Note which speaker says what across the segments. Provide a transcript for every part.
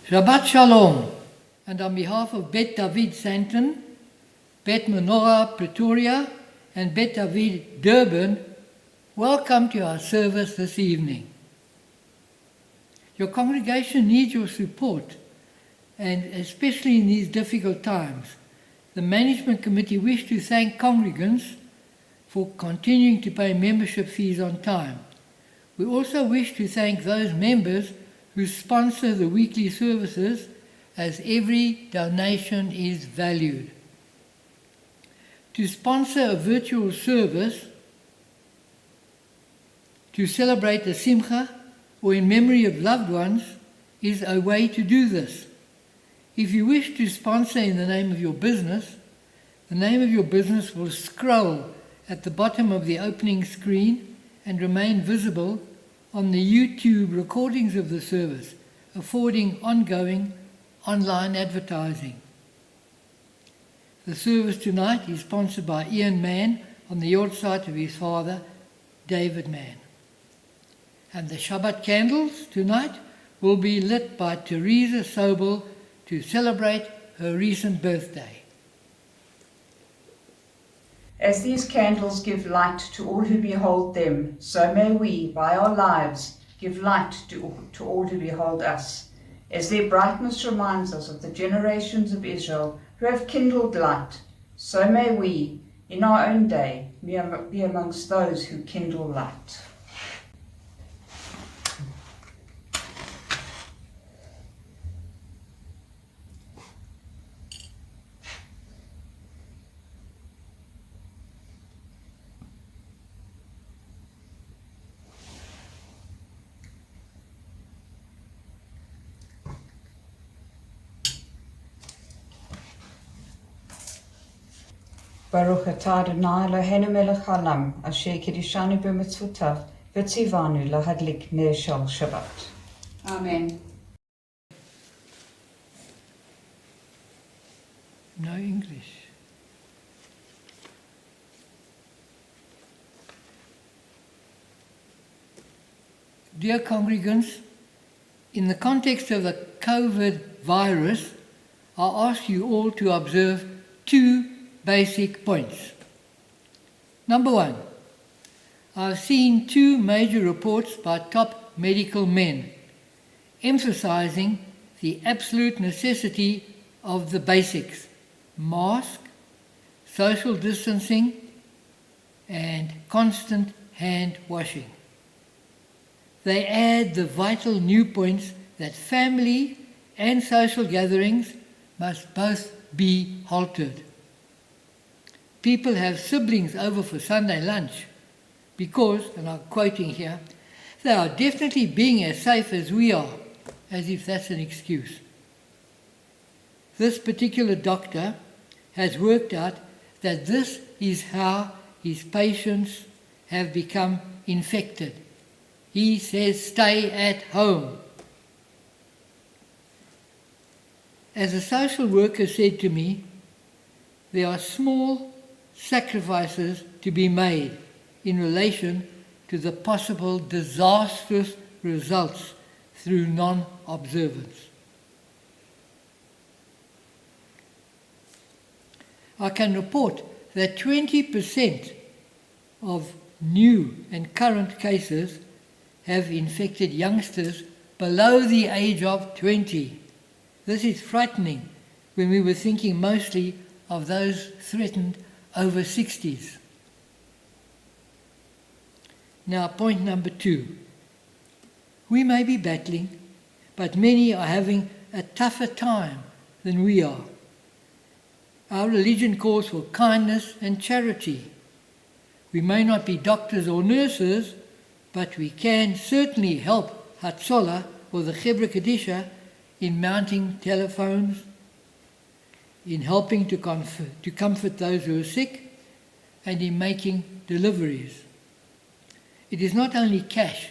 Speaker 1: Shabbat Shalom, and on behalf of Bet David Santon, Bet Menorah Pretoria, and Bet David Durban, welcome to our service this evening. Your congregation needs your support, and especially in these difficult times, the Management Committee wish to thank congregants for continuing to pay membership fees on time. We also wish to thank those members who sponsor the weekly services, as every donation is valued. To sponsor a virtual service, to celebrate a simcha, or in memory of loved ones, is a way to do this. If you wish to sponsor in the name of your business, the name of your business will scroll at the bottom of the opening screen and remain visible on the YouTube recordings of the service, affording ongoing online advertising. The service tonight is sponsored by Ian Mann on the yahrzeit of his father, David Mann. And the Shabbat candles tonight will be lit by Teresa Sobel to celebrate her recent birthday.
Speaker 2: As these candles give light to all who behold them, so may we, by our lives, give light to all who behold us. As their brightness reminds us of the generations of Israel who have kindled light, so may we, in our own day, be amongst those who kindle light. Baruch atah Adonai Eloheinu melech haolam, asher kiddushanu b'mitzvotav, v'tzivanu lahadlik ner shel Shabbat. Amen.
Speaker 1: No English. Dear congregants, in the context of the COVID virus, I ask you all to observe two basic points. Number one, I've seen two major reports by top medical men emphasizing the absolute necessity of the basics: mask, social distancing, and constant hand washing. They add the vital new points that family and social gatherings must both be halted. People have siblings over for Sunday lunch because, and I'm quoting here, they are definitely being as safe as we are, as if that's an excuse. This particular doctor has worked out that this is how his patients have become infected. He says, stay at home. As a social worker said to me, there are small sacrifices to be made in relation to the possible disastrous results through non-observance. I can report that 20% of new and current cases have infected youngsters below the age of 20. This is frightening when we were thinking mostly of those threatened over 60s. Now, point number 2. We may be battling, but many are having a tougher time than we are. Our religion calls for kindness and charity. We may not be doctors or nurses, but we can certainly help Hatzolah or the Chevra Kadisha in mounting telephones, in helping to comfort those who are sick, and in making deliveries. It is not only cash,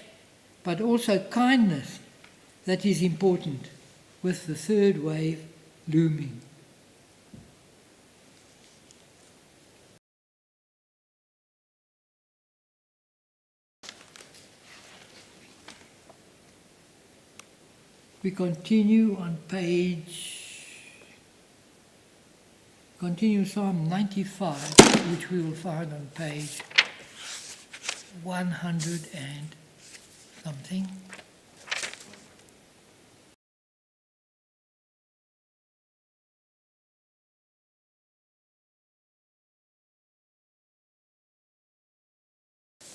Speaker 1: but also kindness that is important, with the third wave looming. We continue Psalm 95, which we will find on page 100 and something.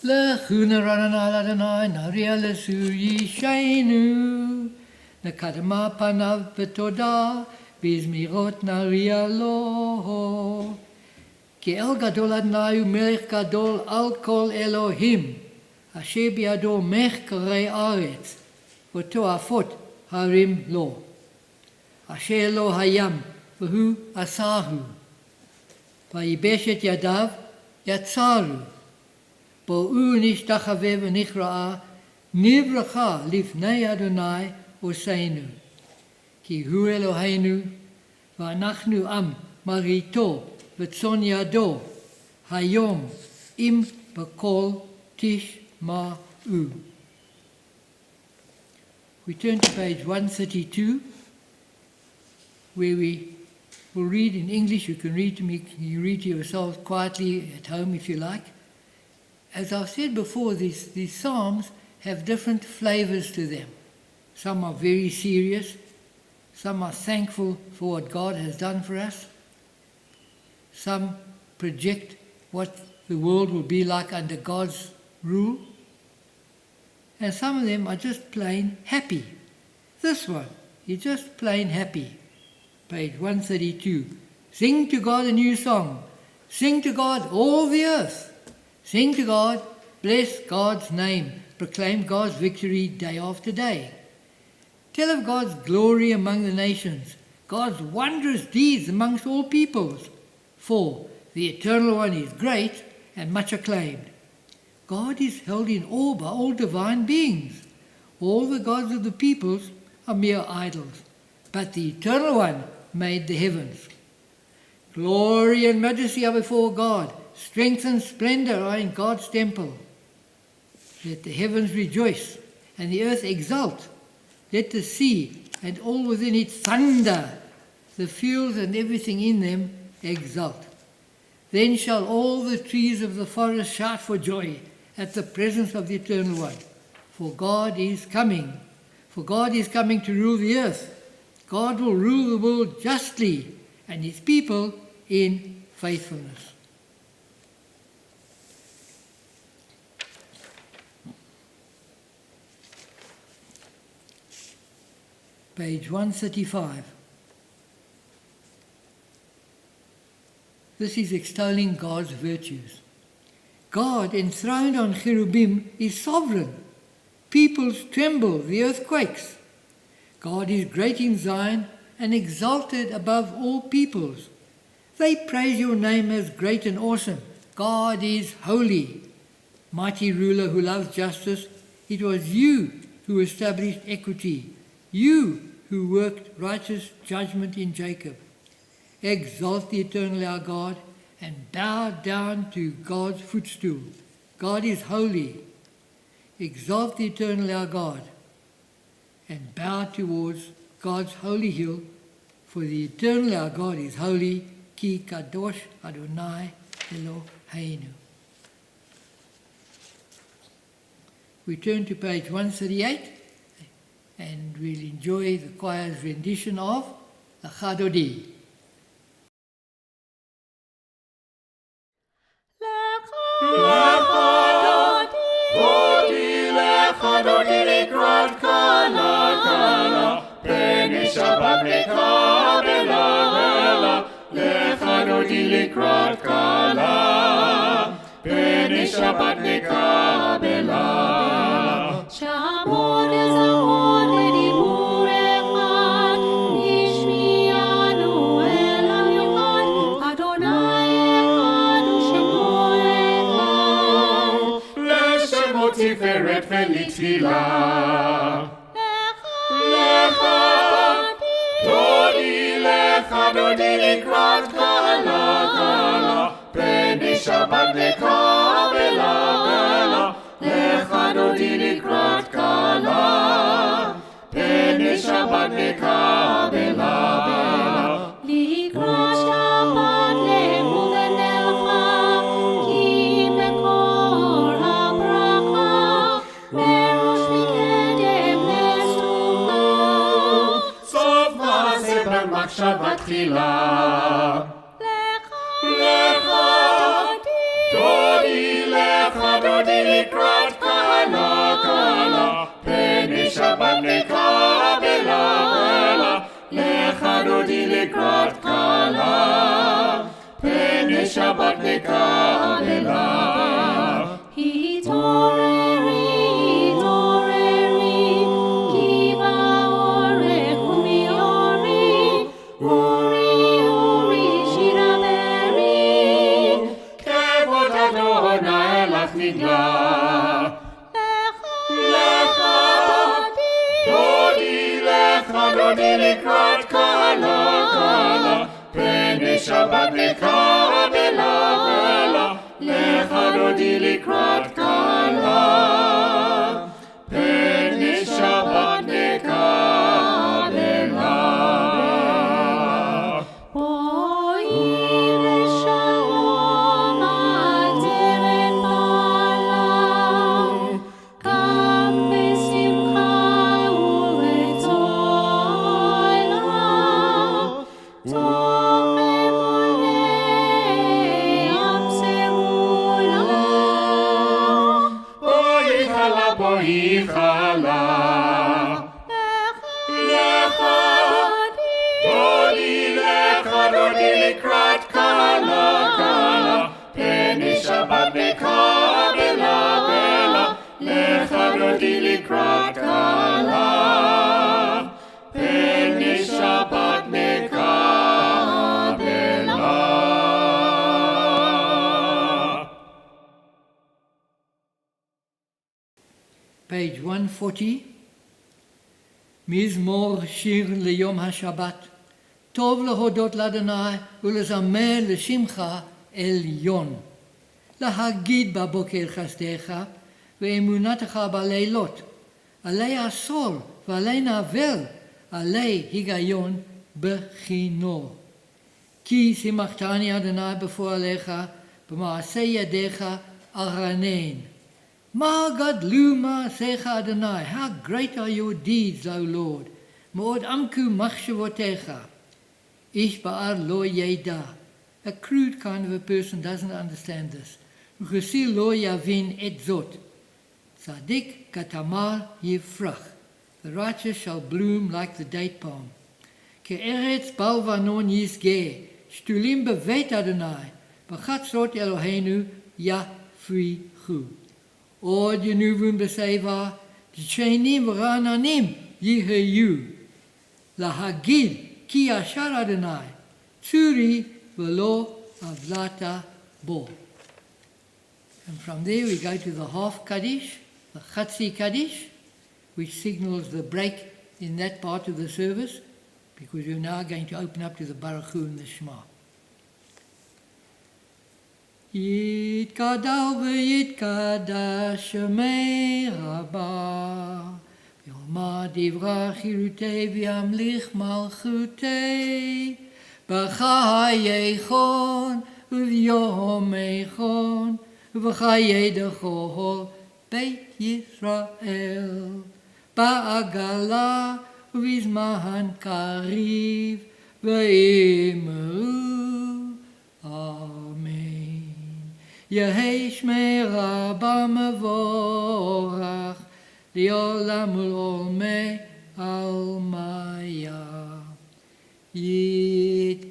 Speaker 1: Lechuna ranana Adonai naria lesu yishaynu nekadma panav betoda bizmirot naria lo ki el gadol Adonai umelech gadol al kol Elohim asher biado mech karei aretz v'toafot harim lo asher lo hayam v'hu asahu vayibesh et yadav yatzaru bo'u nishtachave v'nichra'a nivracha lifnei Adonai Oseinu ki hu Eloheinu v'anachnu am marito v'tzon yado hayom im b'kol tishma'u. We turn to page 132, where we will read in English. You can read to me, you read to yourselves quietly at home if you like. As I've said before, these psalms have different flavors to them. Some are very serious. Some are thankful for what God has done for us. Some project what the world will be like under God's rule. And some of them are just plain happy. This one is just plain happy. Page 132. Sing to God a new song. Sing to God all the earth. Sing to God, bless God's name, proclaim God's victory day after day. Tell of God's glory among the nations, God's wondrous deeds amongst all peoples. For the Eternal One is great and much acclaimed. God is held in awe by all divine beings. All the gods of the peoples are mere idols, but the Eternal One made the heavens. Glory and majesty are before God. Strength and splendor are in God's temple. Let the heavens rejoice and the earth exult. Let the sea and all within it thunder. The fields and everything in them exult. Then shall all the trees of the forest shout for joy at the presence of the Eternal One. For God is coming. For God is coming to rule the earth. God will rule the world justly and his people in faithfulness. Page 135. This is extolling God's virtues. God, enthroned on cherubim, is sovereign. Peoples tremble, the earth quakes. God is great in Zion and exalted above all peoples. They praise your name as great and awesome. God is holy. Mighty ruler who loves justice, it was you who established equity. You who worked righteous judgment in Jacob. Exalt the Eternal our God and bow down to God's footstool. God is holy. Exalt the Eternal our God and bow towards God's holy hill, for the Eternal our God is holy. Ki kadosh Adonai Eloheinu. We turn to page 138 and we'll enjoy the choir's rendition of the Chadodi.
Speaker 3: דודי לקראת קלה קלה, פני שבת מקבלה בלה. לך דודי לקראת קלה, פני שבת מקבלה בלה.
Speaker 4: שעמוד זמוד לדיבור אחד, השמיענו אל המיוחד, אדוני אחד ושמו אחד.
Speaker 3: לשמות תפארת ולתפילה. לך דודי לקראת קלה קלה, פני שבת מקבלה בלה. לך דודי לקראת קלה, פני שבת מקבלה בלה.
Speaker 4: לקראת שבת לאמור ונלכה, כי מקור הברכה, וראש מקדם לסוכה.
Speaker 3: סוף מעשה במחשבה תחילה. דודי לקראת קלה קלה, פני שבת מקבלה בלה. לך דודי לקראת קלה, פני שבת מקבלה בלה.
Speaker 4: התעוררי, התעוררי, כי באורך ומאורי, אורי, אורי, שירה ברי.
Speaker 3: כבוד אדוני לך נגלה. דודי לקראת קלה קלה, פני שבת מקבלה בלה. לך דודי לקראת קלה, פני שבת מקבלה בלה.
Speaker 4: בואי לשלום עטרת בעלה, גם בשמחה ובצוהלה. טוב אמוני אמסרו לה.
Speaker 3: בואי חלה. דודי לקראת קלה קלה, פני שבת מקבלה בלה. לך דודי לקראת קלה, פני שבת מקבלה.
Speaker 1: Page 140. מזמור שיר ליום השבת. טוב להודות לאדוני ולזמר לשמך עליון. להגיד בבוקר חסדיך ואמונתך בלילות. עלי עשור ועלי נבל, עלי היגיון בכינור. כי שימחתני אדוני בפועליך, במעשה ידיך ארנן. מה גדלו מעשיך אדוני, how great are your deeds, O Lord. מאוד עמקו מחשבותיך. איש בער לא ידע. A crude kind of a person doesn't understand this. וכסיל לא יבין את זאת. צדיק כתמר יפרח. The righteous shall bloom like the date palm. כארץ בלבנון ישגה, שתולים בבית אדוני, בחצרות אלוהינו יפריחו. עוד ינובון בשיבה, דשנים ורעננים יהיו. להגיד כי ישר אדוני, צורי ולא עוולת בו. And from there we go to the half Kaddish, the Chatzi Kaddish, which signals the break in that part of the service, because we're now going to open up to the Baruch Hu and the Shema. יתגדל ויתקדש שמי רבה, יאמר דברי חירותי וימליך מלכותי, בחייכון וביומייכון ובחיי דכל בית ישראל, בעגלה ובזמן קריב ואמרו אמן. יהי שמי רבה מבורך, לעולם ולעולמי עלמיה. יתברך,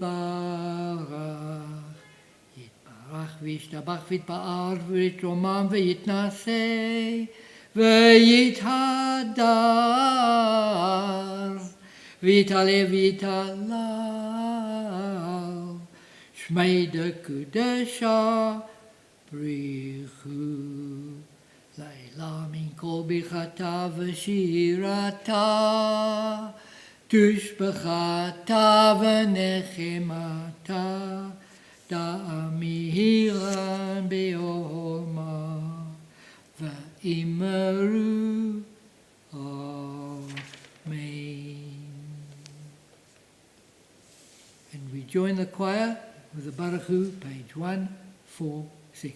Speaker 1: יתברך וישתבח ויתפאר ויתרומם ויתנשא ויתהדר ויתעלה ויתהלל. שמי דקודשה בריחו, לילה מן כל ברכתה ושירתה, תושבחתה ונחמתה, דעמי הירן בעולמה, ואמרו Amen. And we join the choir with the Baruch Hu, page 146.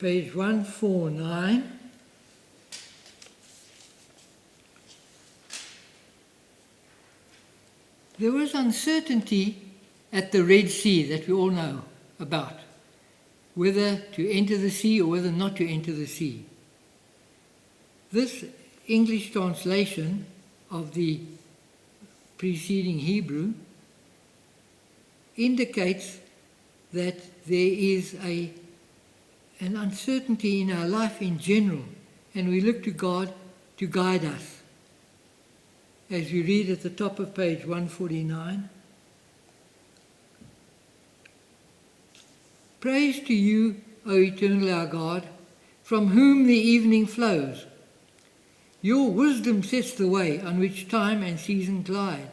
Speaker 1: Page 149. There was uncertainty at the Red Sea that we all know about, whether to enter the sea or whether not to enter the sea. This English translation of the preceding Hebrew indicates that there is an uncertainty in our life in general, and we look to God to guide us. As we read at the top of page 149, praise to you, O eternal our God, from whom the evening flows. Your wisdom sets the way on which time and season glide.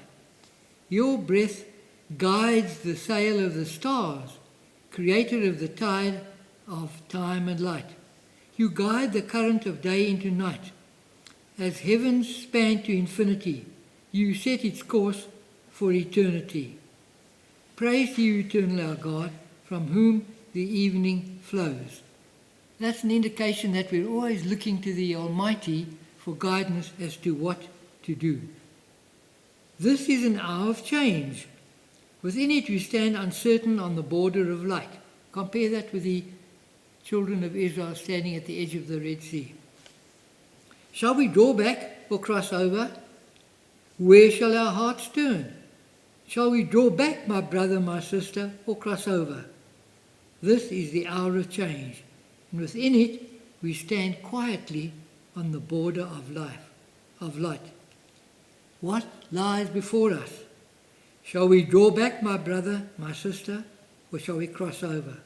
Speaker 1: Your breath guides the sail of the stars, creator of the tide of time and light. You guide the current of day into night. As heavens span to infinity, you set its course for eternity. Praise to you, eternal our God, from whom the evening flows. That's an indication that we're always looking to the Almighty for guidance as to what to do. This is an hour of change. Within it we stand uncertain on the border of light. Compare that with the children of Israel standing at the edge of the Red Sea. Shall we draw back or cross over? Where shall our hearts turn? Shall we draw back, my brother, my sister, or cross over? This is the hour of change, and within it we stand quietly on the border of life, of light. What lies before us? Shall we draw back, my brother, my sister, or shall we cross over?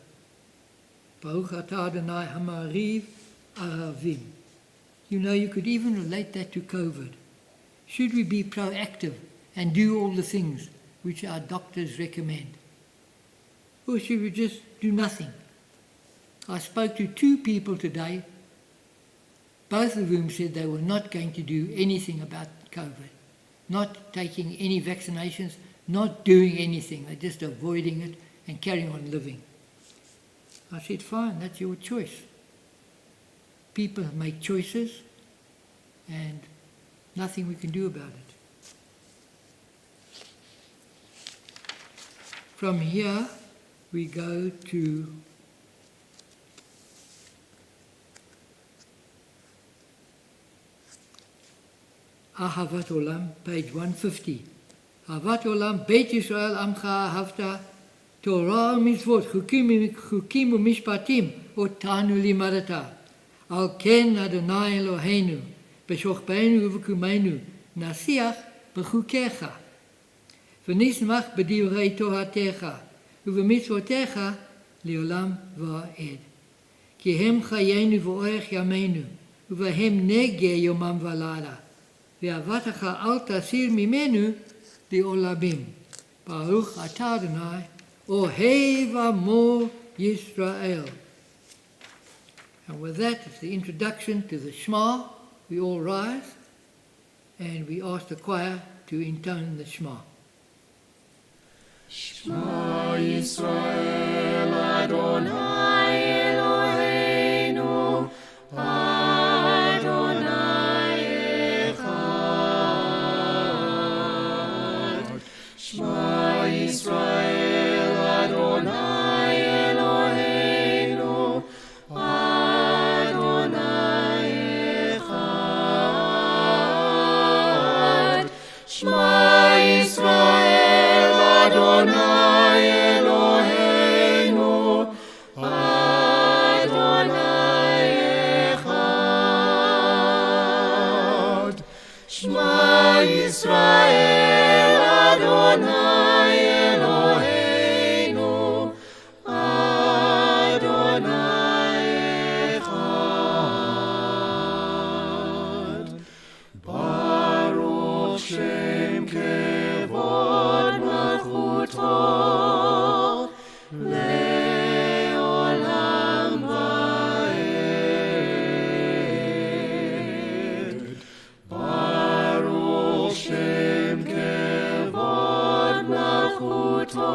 Speaker 1: Baruch atah Adonai hamariv ahavim. You know, you could even relate that to COVID. Should we be proactive and do all the things which our doctors recommend? Or should we just do nothing? I spoke to 2 people today, both of whom said they were not going to do anything about COVID, not taking any vaccinations, not doing anything. They're just avoiding it and carrying on living. I said, fine, that's your choice. People make choices and nothing we can do about it. From here, we go to Ahavat Olam, page 150. Ahavat Olam, Beit Yisrael Amcha Ahavta, Torah Mitzvot, Chukim Umishpatim, Otanu Limadata. Al Ken Adonai Eloheinu, Beshochbeinu Uvekumenu, Nasiach Bechukecha. V'nismach b'divrei Toratecha, ובמצוותיך לעולם ועד. כי הם חיינו ואורך ימינו, ובהם נגע יומם ולילה. ואהבתך אל תסיר ממנו לעולמים. ברוך אתה אדוני, אוהב עמו ישראל. And with that, it's the introduction to the Shema. We all rise, and we ask the choir to intone the Shema.
Speaker 3: Shema Yisrael Adonai Eloheinu Adonai Echad. Shema Yisrael Adonai Eloheinu Adonai Echad. Shema Yisrael Adonai Eloheinu Adonai Echad. Shema Yisrael Adonai Eloheinu Adonai Echad. Baruch Shem Kevod Malchuto Le'olam Va'ed. Baruch Shem Kevod Malchuto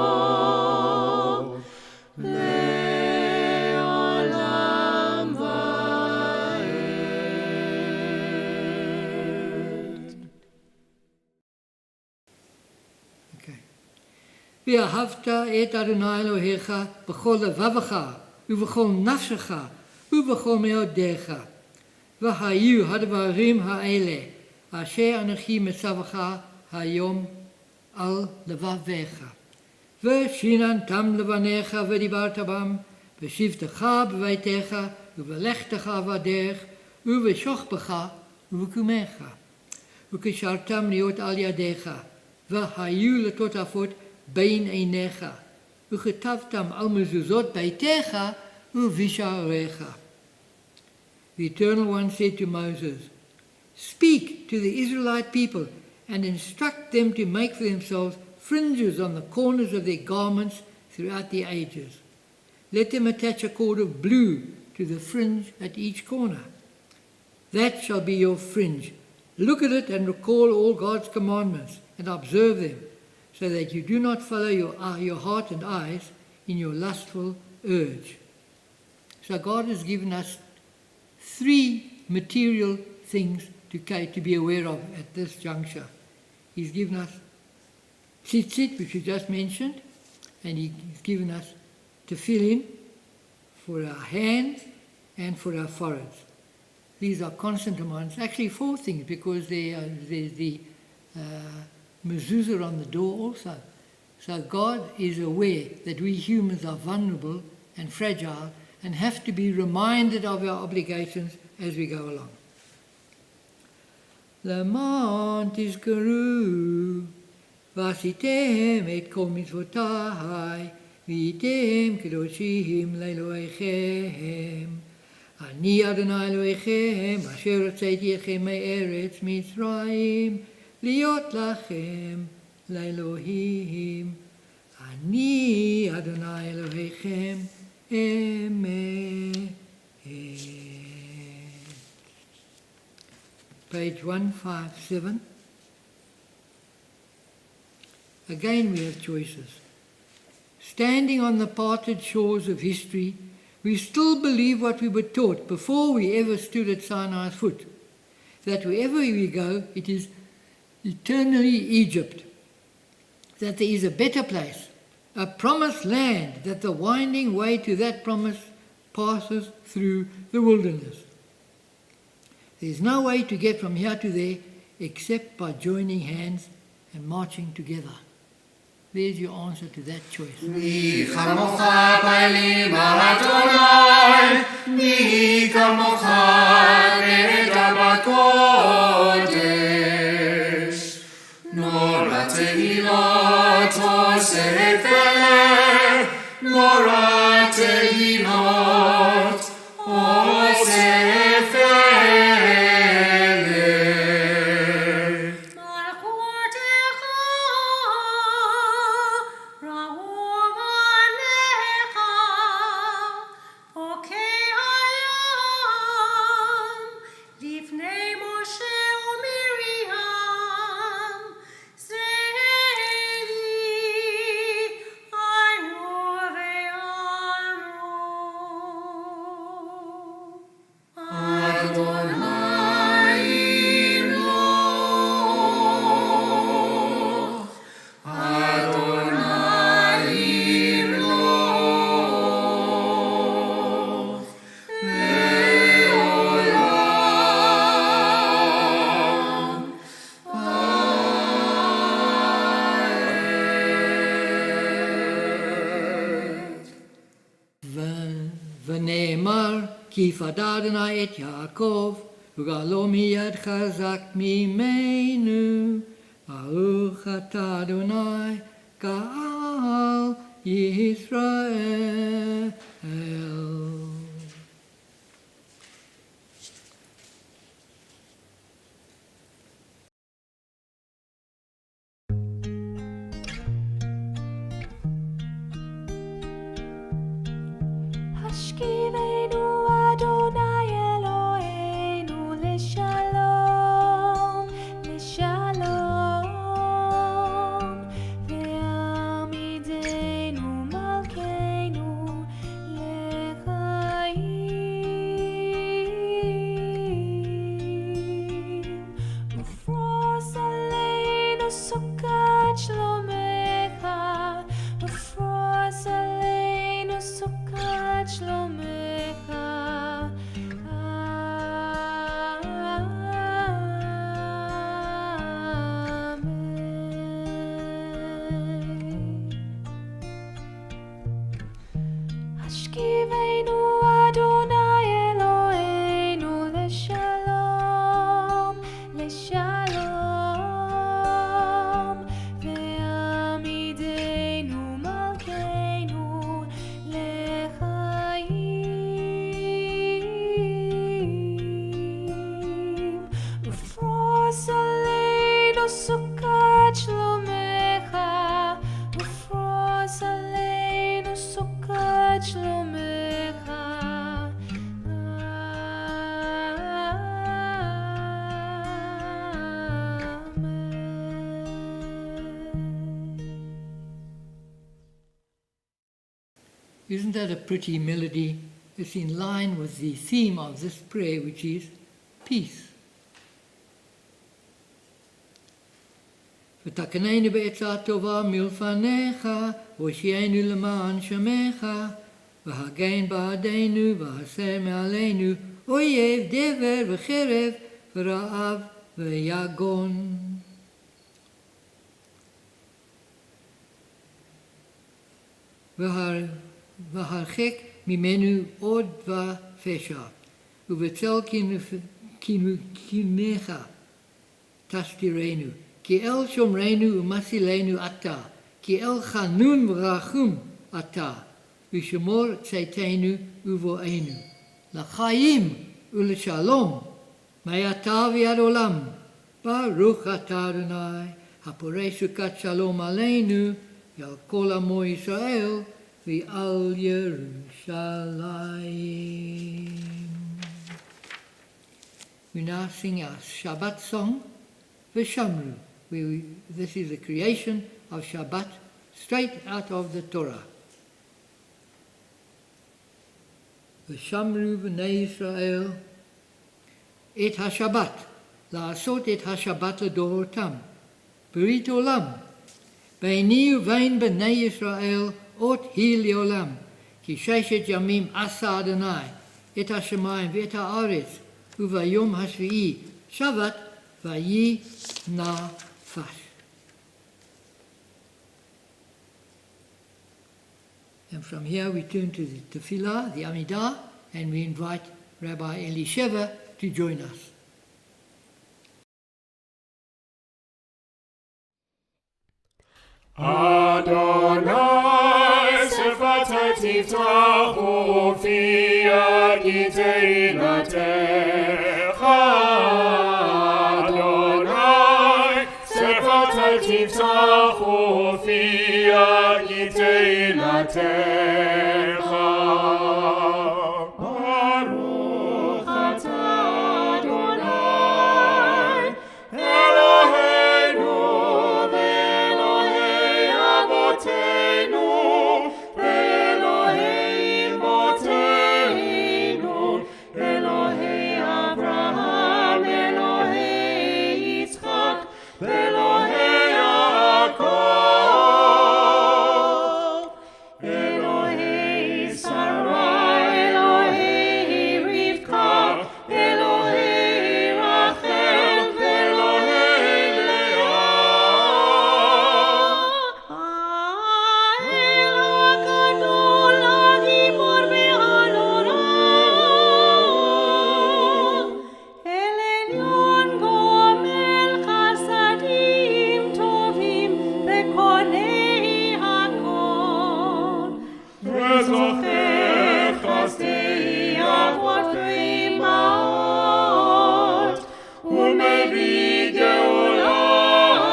Speaker 3: Le'olam Va'ed.
Speaker 1: Okay. ואהבת את אדוני אלוהיך בכל לבבך ובכל נפשך ובכל מאודיך. והיו הדברים האלה אשר אנכי מצווך היום על לבביך. ושיננתם לבניך ודיברת בם, בשבתך בביתך ובלכתך בדרך ובשוכבך ובקומך. וקשרתם להיות על ידיך, והיו לטוטפות בין עיניך, וכתבתם על מזוזות ביתך ובשעריך. The Eternal One said to Moses, "Speak to the Israelite people and instruct them to make for themselves fringes on the corners of their garments throughout the ages. Let them attach a cord of blue to the fringe at each corner. That shall be your fringe. Look at it and recall all God's commandments and observe them, so that you do not follow your heart and eyes in your lustful urge." So God has given us 3 material things to be aware of at this juncture. He's given us tzitzit, which we just mentioned, and He's given us tefillin for our hands and for our foreheads. These are constant commands. Actually 4 things, because there's the mezuzah on the door also. So God is aware that we humans are vulnerable and fragile and have to be reminded of our obligations as we go along. למען תזכרו ועשיתם את כל מצוותיי והייתם קדושים לאלוהיכם. אני אדוני אלוהיכם אשר הוצאתי אתכם מארץ מצרים להיות לכם לאלוהים. אני אדוני אלוהיכם אמת. Page 157. Again we have choices. Standing on the parted shores of history, we still believe what we were taught before we ever stood at Sinai's foot, that wherever we go, it is eternally Egypt, that there is a better place, a promised land, that the winding way to that promise passes through the wilderness. There is no way to get from here to there except by joining hands and marching together. There's your answer to that choice.
Speaker 3: מי כמוך פעלים אדוני, מי כמוך נדע בקודש. נורא תהילות עושה פלא, נורא תהילות עושה פלא.
Speaker 1: ונאמר, כי פדרנה את יעקב, וגאלו מיד חזק ממנו. ברוך אתה אדוני, גאל ישראל.
Speaker 4: השכיבנו אדוני אלוהינו לשלום, לשלום, ועמידנו מלכנו לחיים. ופרוס עלינו סוכת שלומך, ופרוס עלינו סוכת שלומך. השכיבנו אדוני אלוהינו לשלום, לשלום, ועמידנו מלכנו לחיים. ופרוס עלינו סוכת שלומך, ופרוס עלינו סוכת שלומך.
Speaker 1: Isn't that a pretty melody? It's in line with the theme of this prayer, which is peace. ותקננו בעצה טובה מלפניך, והושיענו למען שמך, והגן בעדנו, והסר מעלינו, אויב, דבר וחרב, ורעב ויגון. והרחק ממנו עוד ופשע, ובצל קנאך תסתירנו, כי אל שומרנו ומצילנו אתה, כי אל חנון ורחום אתה, ושמור צאתנו ובואנו, לחיים ולשלום, מעתה ועד עולם, Baruch atah Adonai, haporei sukat shalom aleinu, yal kol amo Yisrael, v'al Yerushalayim. We now sing our Shabbat song, V'shamru. This is the creation of Shabbat, straight out of the Torah. V'shamru b'nei Yisrael et ha-Shabbat, la'asot et ha-Shabbat l'dorotam, b'rit olam, b'eini u'vein b'nei Yisrael ot hi le'olam, ki sheshet yamim asa Adonai, et ha-shamayim v'et ha'aretz, u'vayom ha-shvi'i, Shabbat vayi nafash. And from here we turn to the filah, the Amidah, and we invite Rabbi Elisheva to join us.
Speaker 3: Adonai sefatai tiftachu fi agitei natecha. Adonai sefatai tiftachu fi agitei natecha. Baruch atah Adonai Eloheinu v'Elohei Avotenu v'Elohei Imotenu Elohei Avraham Elohei Yitzchak v'Elohei Yaakov Elohei Sarai Elohei Rivka Elohei Rachel v'Elohei Leah
Speaker 4: האל הגדול הגיבור והנורא, אל עליון גומל חסדים טובים וקונה הכל,
Speaker 3: וזוכר חסדי אבות ואימהות ומביא גאולה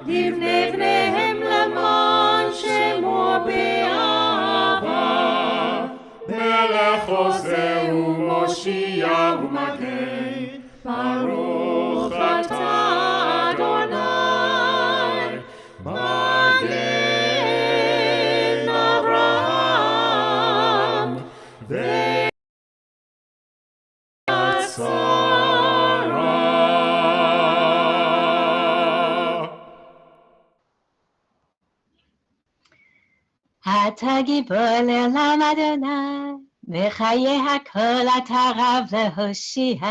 Speaker 3: לבני בניהם למען שמו באהבה. מלך עושה ומושיע ומגן, ברוך אתה אדוני מגן אברהם ושרה.
Speaker 5: אתה גיבור לעולם אדוני, בחיי הכל אתה רב להושיע.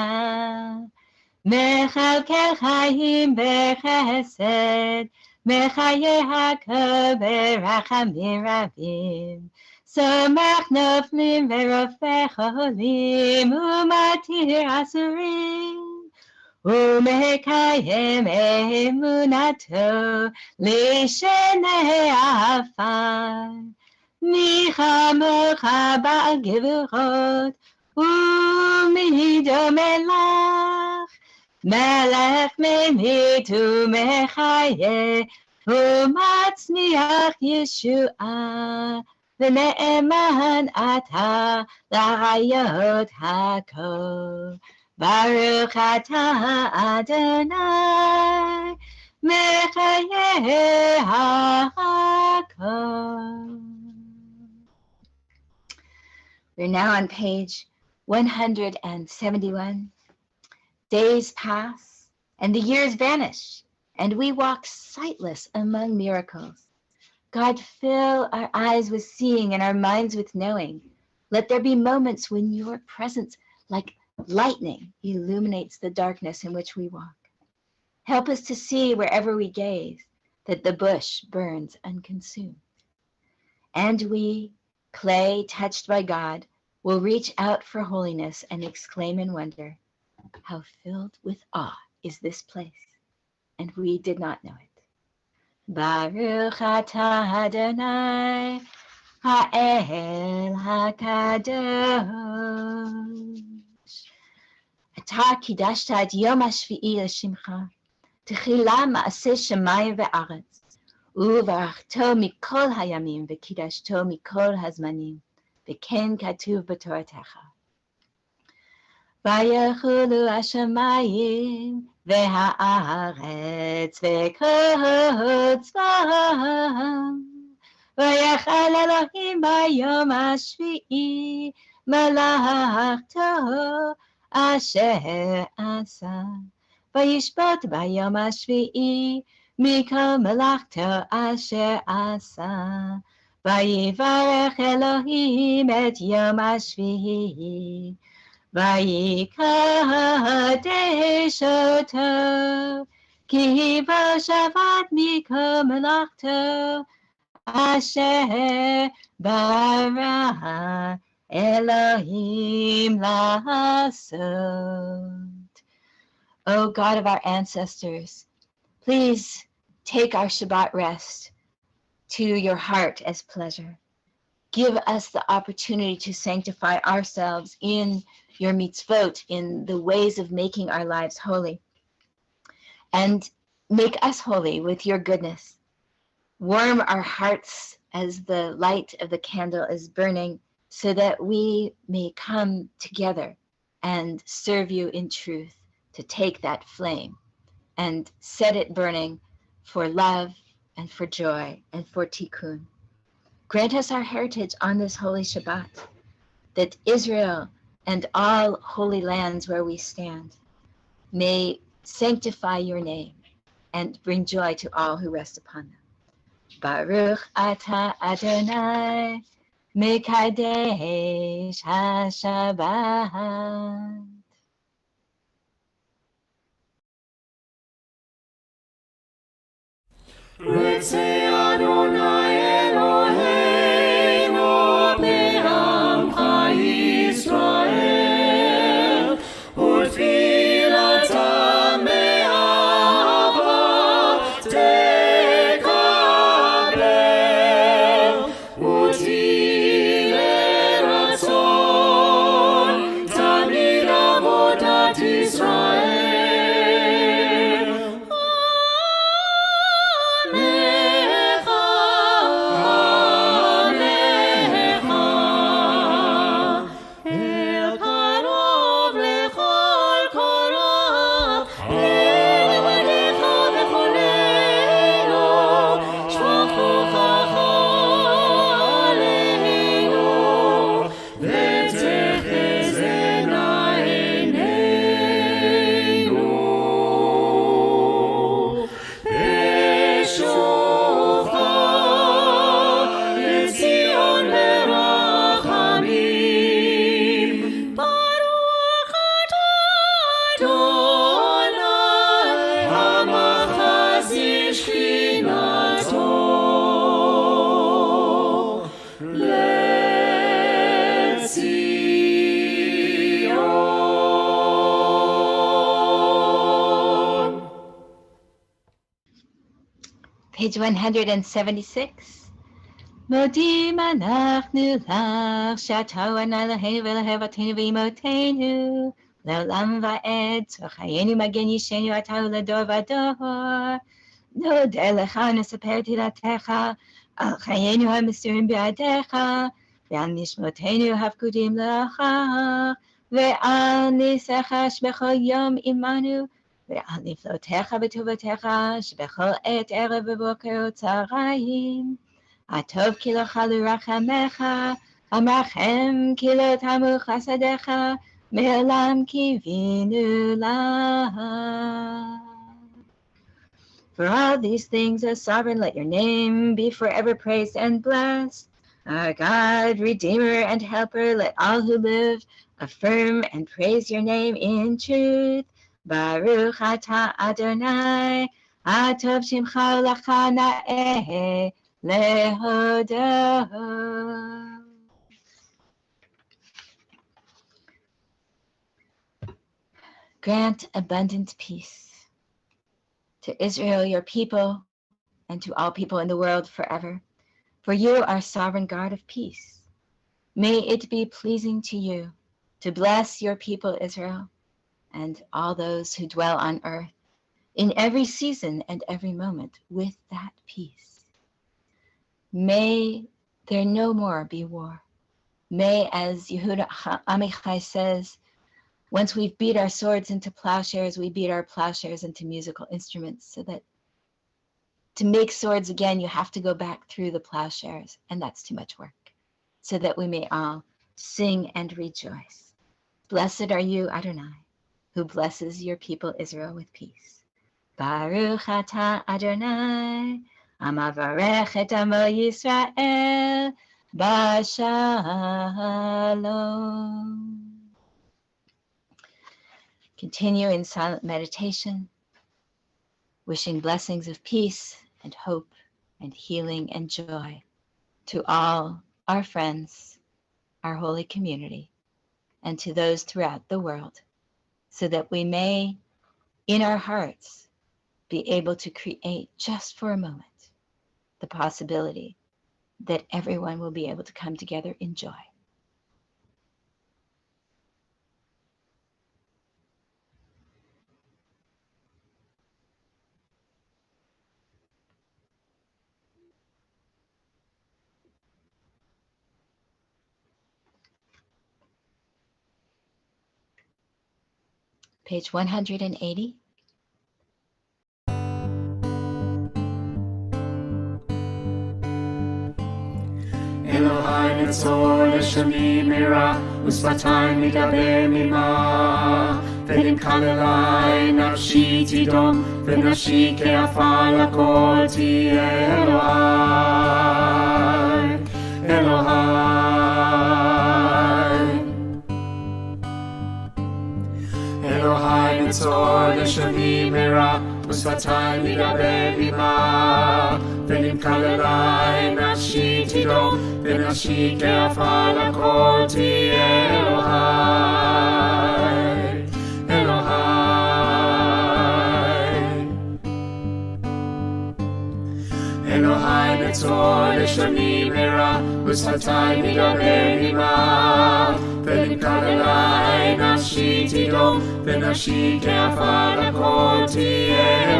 Speaker 5: מכלכל חיים בחסד, מחיי הכל ברחמים רבים. סומך נופלים ורופא חולים, ומתיר אסורים. ומקיים אמונתו לשני עפר. מי כמוך בעל גבורות, ומי דומה לך? מלך ממית ומחיה, ומצמיח ישועה, ונאמן אתה לחיות הכל. Baruch atah Adonai mechayeh hakol. We're now on page 171. Days pass and the years vanish, and we walk sightless among miracles. God, fill our eyes with seeing and our minds with knowing. Let there be moments when your presence, like lightning, illuminates the darkness in which we walk. Help us to see wherever we gaze that the bush burns unconsumed. And we, clay touched by God, will reach out for holiness and exclaim in wonder, how filled with awe is this place, and we did not know it. Baruch atah Adonai, ha'el hakadosh. A אתה קידשת את יום השביעי לשמך, תחילה מעשה שמיים וארץ, וברכתו מכל הימים וקידשתו מכל הזמנים, וכן כתוב בתורתך. ויחולו השמיים והארץ וכל צבאם, ויחל אלוהים ביום השביעי מלאכתו אשר עשה, וישבות ביום השביעי מכל מלאכתו אשר עשה, ויברך אלוהים את יום השביעי, ויקדש אותו, כי בו שבת מכל מלאכתו אשר ברא Elohim לעשות. O God of our ancestors, please take our Shabbat rest to your heart as pleasure. Give us the opportunity to sanctify ourselves in your mitzvot, in the ways of making our lives holy. And make us holy with your goodness. Warm our hearts as the light of the candle is burning, so that we may come together and serve you in truth, to take that flame and set it burning for love and for joy and for tikkun. Grant us our heritage on this holy Shabbat, that Israel and all holy lands where we stand may sanctify your name and bring joy to all who rest upon them. Baruch atah Adonai Mekadesh HaShabbat.
Speaker 3: Ritzei Adonai Eloheinu be'amcha Yisrael, u'tfilatam me'ahava tekabel, u'tiratzon tamid avodat Yisrael.
Speaker 5: Page 176. Modim אנחנו לך, שאתה הוא אלוהינו ואלוהי אבותינו ואמותינו, לעולם ועד, צור חיינו מגן ישנו, אתה הוא לדור ודור. נודה לך ונספר תהילתך, על חיינו המסורים בידיך, ועל נשמותינו הפקודים לך, ועל ניסך בכל יום עמנו, ועל נפלאותיך וטובותיך, שבכל עת ערב ובוקר וצהריים. הטוב כי לא חלו רחמך, המרחם כי לא תמו חסדיך, מעולם קיווינו לך. For all these things, O Sovereign, let your name be forever praised and blessed. Our God, Redeemer and Helper, let all who live affirm and praise your name in truth. Baruch atah Adonai, atov shimcha u'lecha na'eh lehodo. Grant abundant peace to Israel, your people, and to all people in the world forever. For you are sovereign God of peace. May it be pleasing to you to bless your people Israel, and all those who dwell on earth in every season and every moment with that peace. May there no more be war. May, as Yehuda Amichai says, once we've beat our swords into plowshares, we beat our plowshares into musical instruments, so that to make swords again, you have to go back through the plowshares, and that's too much work, so that we may all sing and rejoice. Blessed are you, Adonai, who blesses your people Israel with peace. Baruch atah Adonai, amavarech et amo Yisrael, b'shalom. Continue in silent meditation, wishing blessings of peace and hope and healing and joy to all our friends, our holy community, and to those throughout the world, so that we may, in our hearts, be able to create just for a moment the possibility that everyone will be able to come together in joy. Page 180.
Speaker 3: אלוהי נצור לשוני מרע ושפתיים מדבר ממה ונמכר אלי נפשי תדום ונפשי כעפר לכל תהיה אלוהי אלוהי נצור לשוני מרע ושפתיים מדבר ממה ונמכר אלי נפשי תדום ונפשי כעפר לכל תהיה אלוהי נצור לשוני מרע ושפתיים מדבר ממה ונמכר אלי נפשי תדום ונפשי כעפר לכל תהיה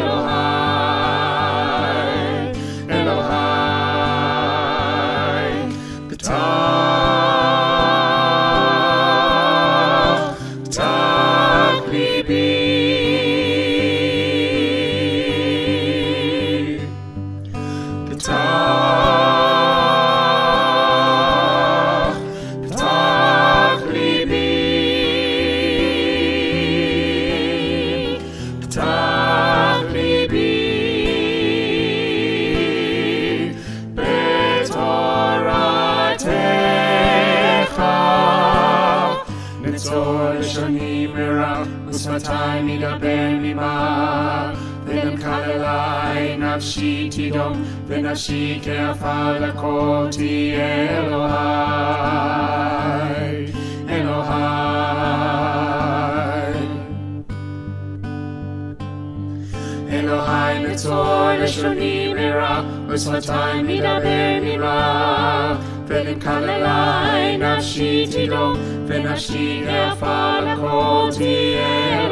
Speaker 3: פתח ליבי ושפתיים מדבר ממה ונמכר אלי נפשי תדום ונפשי כעפר לכל תהיה אלוהי נצור לשוני מרע ושפתיים מדבר ממה ונמכר אלי נפשי תדום ונפשי כעפר לכל תהיה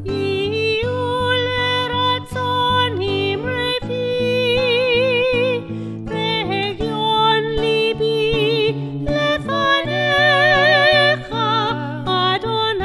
Speaker 4: יהיו לרצון אמרי פי והגיון ליבי לפניך אדוני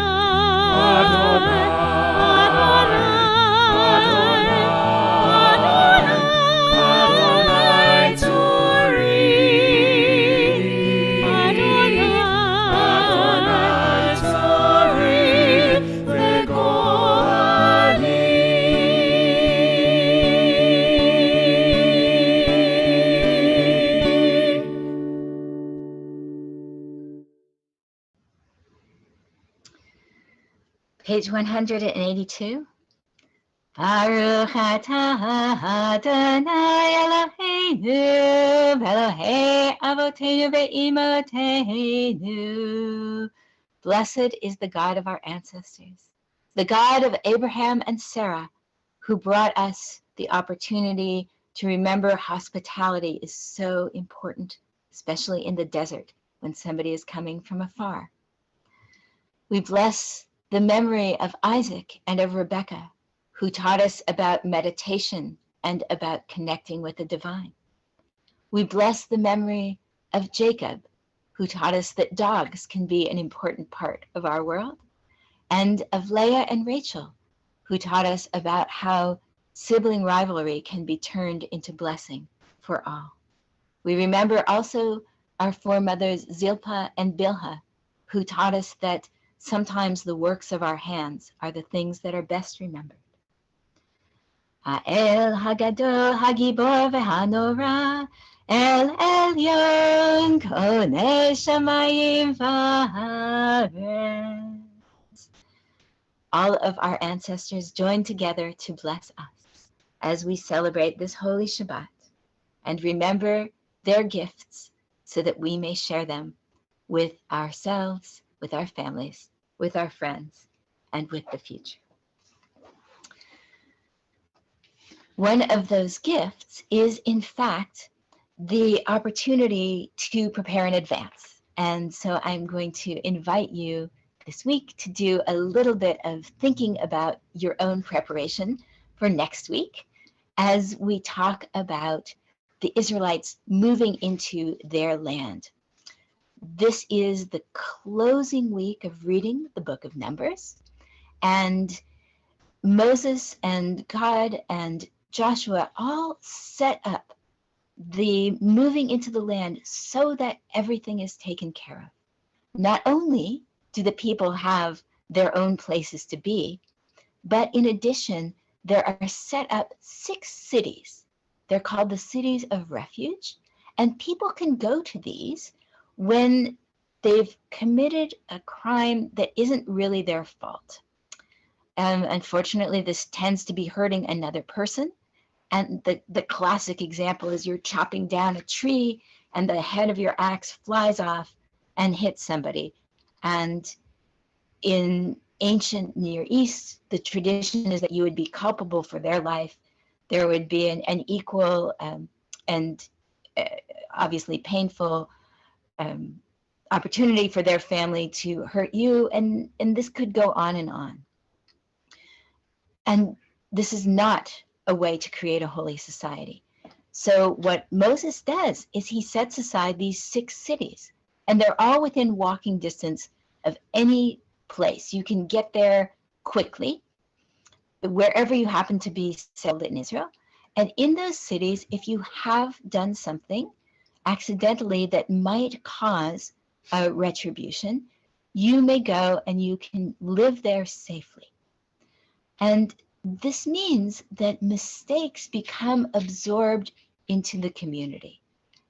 Speaker 5: Page 182. Baruch atah Adonai Eloheinu v'Elohei Avoteinu ve'Imoteinu. Blessed is the God of our ancestors, the God of Abraham and Sarah, who brought us the opportunity to remember hospitality is so important, especially in the desert, when somebody is coming from afar. We bless the memory of Isaac and of Rebekah, who taught us about meditation and about connecting with the divine. We bless the memory of Jacob, who taught us that dogs can be an important part of our world, and of Leah and Rachel, who taught us about how sibling rivalry can be turned into blessing for all. We remember also our foremothers Zilpah and Bilhah, who taught us that sometimes the works of our hands are the things that are best remembered. Ha'el hagadol hagibor v'hanora, El Elyon koneh shamayim v'haaretz. All of our ancestors join together to bless us as we celebrate this holy Shabbat and remember their gifts so that we may share them with ourselves, with our families, with our friends, and with the future. One of those gifts is, in fact, the opportunity to prepare in advance. And so I'm going to invite you this week to do a little bit of thinking about your own preparation for next week as we talk about the Israelites moving into their land. This is the closing week of reading the book of Numbers, and Moses and God and Joshua all set up the moving into the land so that everything is taken care of. Not only do the people have their own places to be, but in addition, there are set up 6 cities. They're called the cities of refuge, and people can go to these when they've committed a crime that isn't really their fault. Unfortunately, this tends to be hurting another person. And the classic example is you're chopping down a tree and the head of your axe flies off and hits somebody. And in ancient Near East, the tradition is that you would be culpable for their life. There would be an equal and obviously painful opportunity for their family to hurt you. And this could go on and on. And this is not a way to create a holy society. So what Moses does is he sets aside these 6 cities, and they're all within walking distance of any place. You can get there quickly, wherever you happen to be settled in Israel. And in those cities, if you have done something accidentally that might cause a retribution, you may go and you can live there safely. And this means that mistakes become absorbed into the community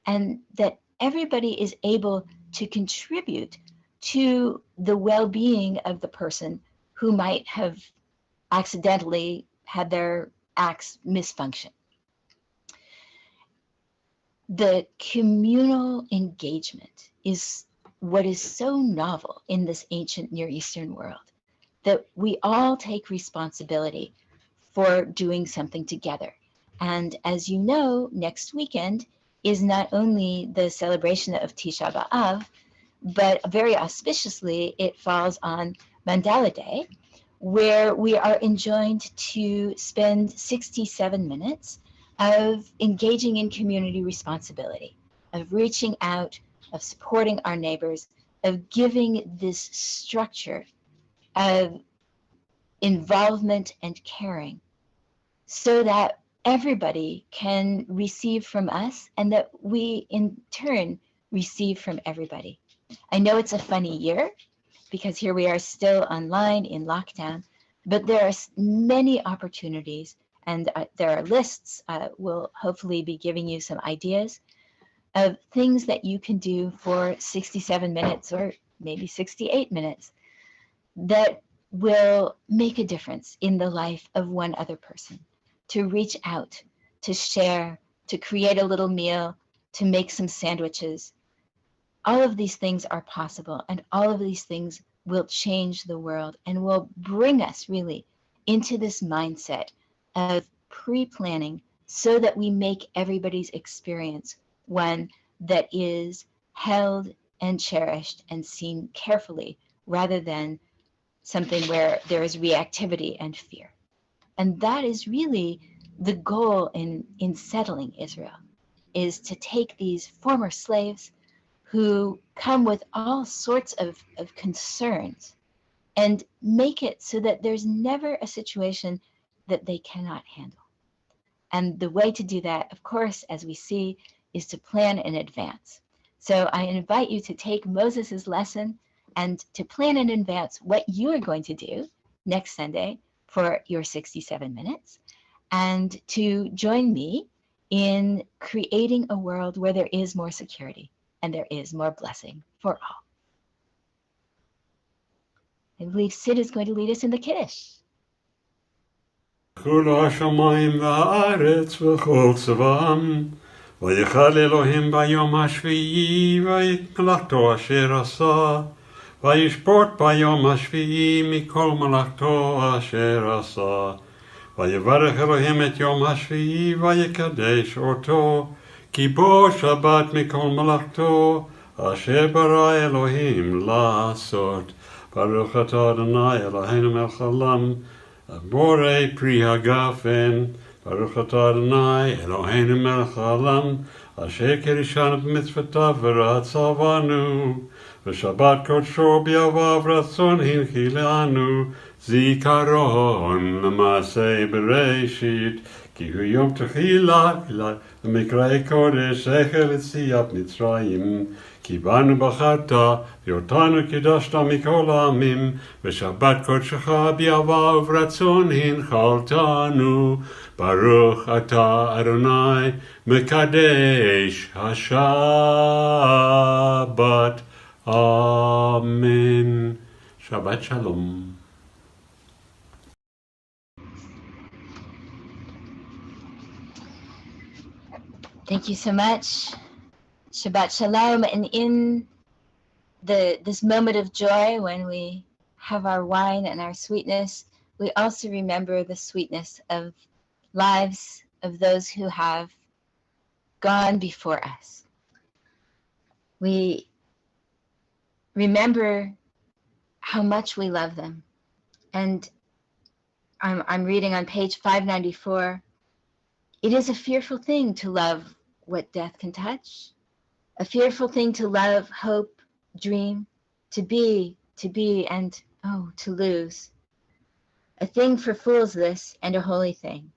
Speaker 5: and that everybody is able to contribute to the well-being of the person who might have accidentally had their acts misfunction. The communal engagement is what is so novel in this ancient Near Eastern world, that we all take responsibility for doing something together. And as you know, next weekend is not only the celebration of Tisha B'Av, but very auspiciously, it falls on Mandala Day, where we are enjoined to spend 67 minutes of engaging in community responsibility, of reaching out, of supporting our neighbors, of giving this structure of involvement and caring so that everybody can receive from us and that we in turn receive from everybody. I know it's a funny year because here we are still online in lockdown, but there are many opportunities, and there are lists. We'll hopefully be giving you some ideas of things that you can do for 67 minutes or maybe 68 minutes that will make a difference in the life of one other person, to reach out, to share, to create a little meal, to make some sandwiches. All of these things are possible, and all of these things will change the world and will bring us really into this mindset of pre-planning so that we make everybody's experience one that is held and cherished and seen carefully rather than something where there is reactivity and fear. And that is really the goal in settling Israel, is to take these former slaves who come with all sorts of concerns and make it so that there's never a situation that they cannot handle. And the way to do that, of course, as we see, is to plan in advance. So I invite you to take Moses's lesson and to plan in advance what you are going to do next Sunday for your 67 minutes, and to join me in creating a world where there is more security and there is more blessing for all. I believe Sid is going to lead us in the Kiddush.
Speaker 6: כולו השמיים והארץ וכל צבאם, ויחל אלוהים ביום השביעי, ויקלטו אשר עשה, וישפוט ביום השביעי מכל מלאכתו אשר עשה. ויברך אלוהים את יום השביעי, ויקדש אותו, כי בו שבת מכל מלאכתו, אשר ברא אלוהים לעשות. ברוך אתה אדוני אלוהינו מלך העולם, בורא פרי הגפן. ברוך אתה אדוני אלוהינו מלך העולם, אשר קידשנו במצוותיו ורצה ושבת קודשו בידיו רצון הנחילנו, זיכרון למעשה בראשית, כי הוא יום תחילה למקראי קודש, זכר ליציאת מצרים. כי בנו בחרת, ואותנו קידשת מכל העמים, ושבת קודשך בידיו ורצון הנחלתנו. ברוך אתה אדוני מקדש השבת. Amen. Shabbat Shalom.
Speaker 5: Thank you so much. Shabbat Shalom. And in this moment of joy, when we have our wine and our sweetness, we also remember the sweetness of lives of those who have gone before us. We remember how much we love them. And I'm reading on page 594, it is a fearful thing to love what death can touch, a fearful thing to love, hope, dream, to be, and to lose. A thing for fools this, and a holy thing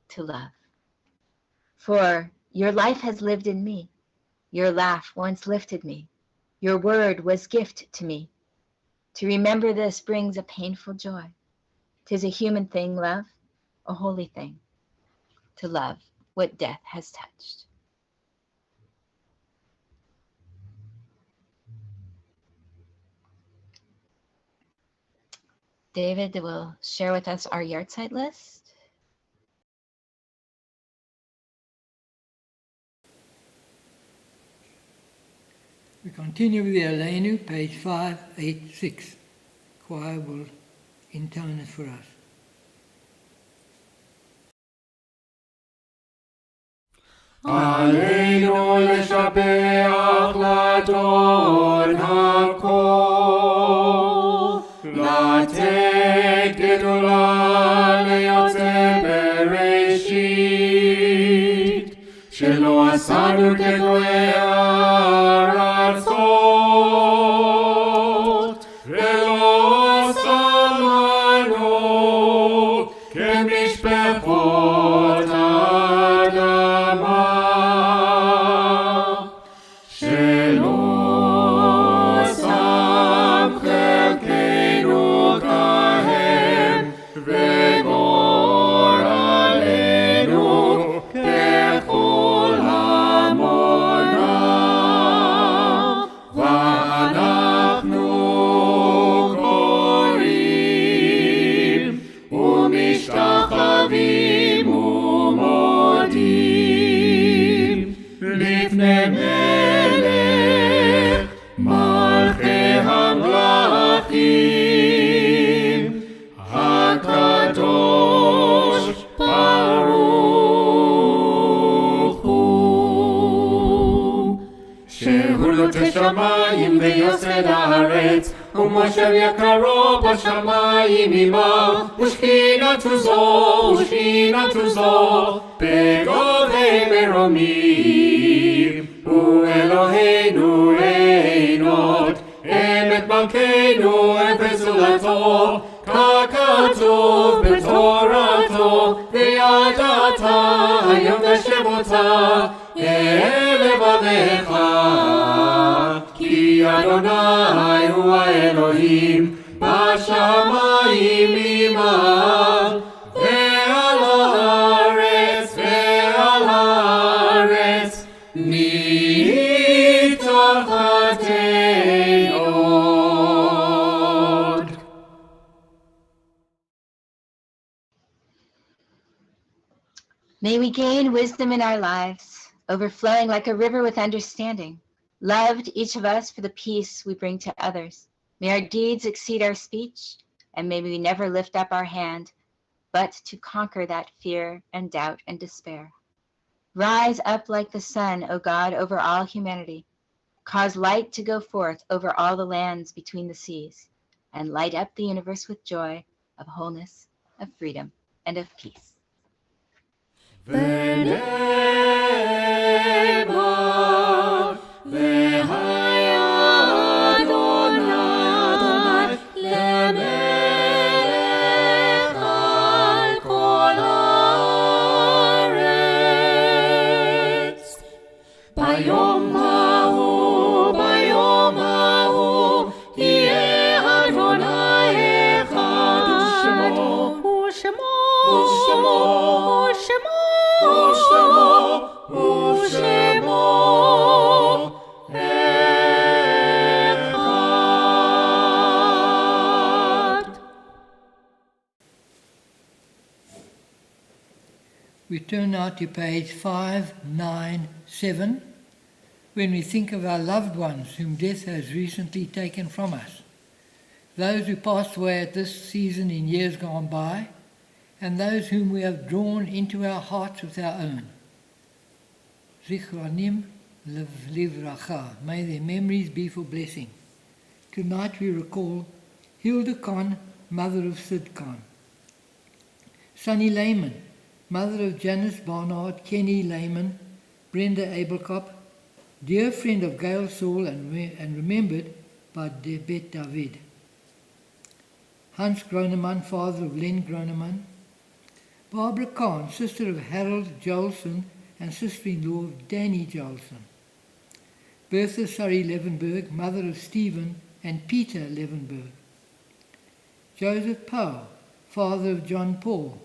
Speaker 5: to love. For your life has lived in me, your laugh once lifted me, your word was gift to me. To remember this brings a painful joy. 'Tis a human thing, love, a holy thing, to love what death has touched. David will share with us our yahrzeit list.
Speaker 1: We continue with the Aleinu, page 586. Choir will intone it for us.
Speaker 3: עלינו לשבח לדון הכל, לתת גדולה ליוצא בראשית, שלא עשנו כגויי ארצות, ולא שמנו כמשפחות אדמה, שלא שם חלקנו כהם, וגורלנו ככל המונות. ויקרו בשמיים עמה, ושכינת זו, בגובי מרומים. הוא אלוהינו אין עוד, אמת מלכנו אפס זולתו, ככתוב בתורתו, וידעת היום לשבותה, לבביך. כי אדוני הוא האלוהים, בשמיים עמך, ועל הארץ מתחתינו עוד.
Speaker 5: May we gain wisdom in our lives, overflowing like a river with understanding, loved each of us for the peace we bring to others. May our deeds exceed our speech, and may we never lift up our hand, but to conquer that fear and doubt and despair. Rise up like the sun, O God, over all humanity. Cause light to go forth over all the lands between the seas, and light up the universe with joy of wholeness, of freedom, and of peace.
Speaker 3: ונאמר, והיה אדוני למלך על כל הארץ. ביום ההוא יהיה אדוני אחד, ושמו אחד.
Speaker 1: We turn now to page 597, when we think of our loved ones whom death has recently taken from us, those who passed away at this season in years gone by, and those whom we have drawn into our hearts with our own. Zichronim livracha. May their memories be for blessing. Tonight we recall Hilda Khan, mother of Sid Khan. Sunny Lehman, mother of Janice Barnard, Kenny Lehman, Brenda Abelkop, dear friend of Gail Saul and remembered by Bet David. Hans Gronemann, father of Len Gronemann. Barbara Khan, sister of Harold Jolson and sister-in-law of Danny Jolson. Bertha Surrey Levenberg, mother of Stephen and Peter Levenberg. Joseph Powell, father of John Paul.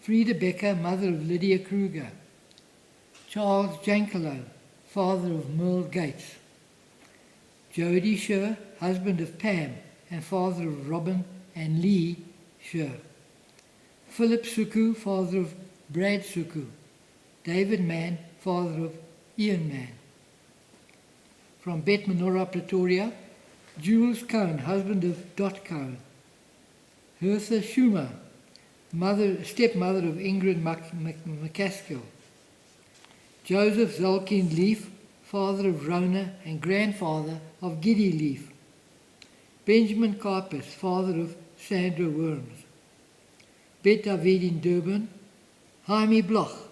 Speaker 1: Frida Becker, mother of Lydia Kruger. Charles Jankelo, father of Merle Gates. Jody Sher, husband of Pam and father of Robin and Lee Sher. Philip Suku, father of Brad Suku. David Mann, father of Ian Mann. From Bet Menorah, Pretoria, Jules Cohen, husband of Dot Cohen. Hertha Schumer, stepmother of Ingrid McCaskill. Joseph Zalkin Leaf, father of Rona and grandfather of Giddy Leaf. Benjamin Karpus, father of Sandra Worms. Bet David in Durban. Jaime Bloch.